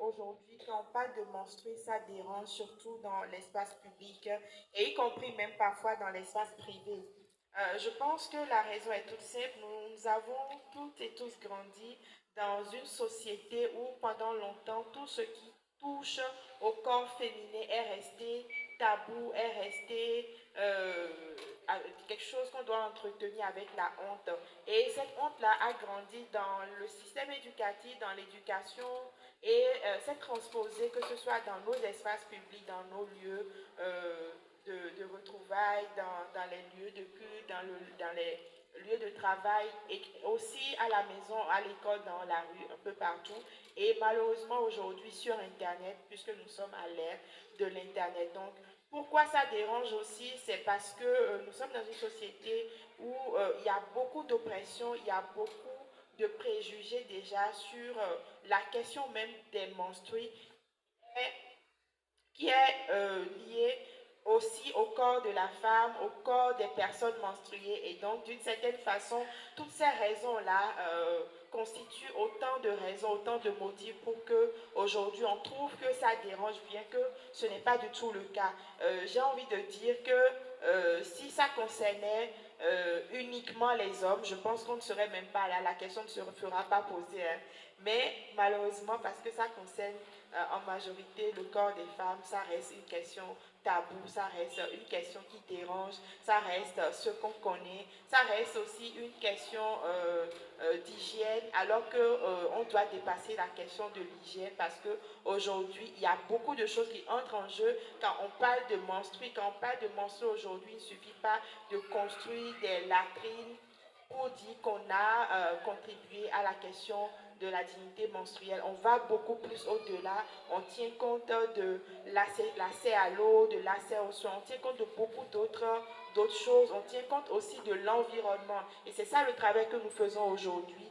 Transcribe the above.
aujourd'hui, quand on parle de menstruer, ça dérange surtout dans l'espace public et y compris même parfois dans l'espace privé. Je pense que la raison est toute simple. Nous avons toutes et tous grandi dans une société où pendant longtemps, tout ce qui touche au corps féminin est resté tabou, est resté quelque chose qu'on doit entretenir avec la honte. Et cette honte-là a grandi dans le système éducatif, dans l'éducation, et s'est transposée, que ce soit dans nos espaces publics, dans nos lieux de retrouvailles, dans les lieux de culte, dans les lieux de travail, et aussi à la maison, à l'école, dans la rue, un peu partout. Et malheureusement aujourd'hui sur Internet, puisque nous sommes à l'ère de l'Internet. Donc, pourquoi ça dérange aussi, c'est parce que nous sommes dans une société où il y a beaucoup d'oppression, il y a beaucoup de préjugés déjà sur la question même des menstrues qui est liée aussi au corps de la femme, au corps des personnes menstruées. Et donc, d'une certaine façon, toutes ces raisons-là constituent autant de raisons, autant de motifs pour que aujourd'hui on trouve que ça dérange, bien que ce n'est pas du tout le cas. J'ai envie de dire que si ça concernait uniquement les hommes, je pense qu'on ne serait même pas là, la question ne se fera pas poser. Hein. Mais malheureusement, parce que ça concerne en majorité le corps des femmes, ça reste une question tabou, ça reste une question qui dérange, ça reste ce qu'on connaît, ça reste aussi une question d'hygiène, alors qu'on doit dépasser la question de l'hygiène parce qu'aujourd'hui, il y a beaucoup de choses qui entrent en jeu quand on parle de menstrues. Quand on parle de menstrues aujourd'hui, il ne suffit pas de construire des latrines pour dire qu'on a contribué à la question de la dignité menstruelle. On va beaucoup plus au-delà. On tient compte de l'accès à l'eau, de l'accès aux soins. On tient compte de beaucoup d'autres choses. On tient compte aussi de l'environnement. Et c'est ça le travail que nous faisons aujourd'hui.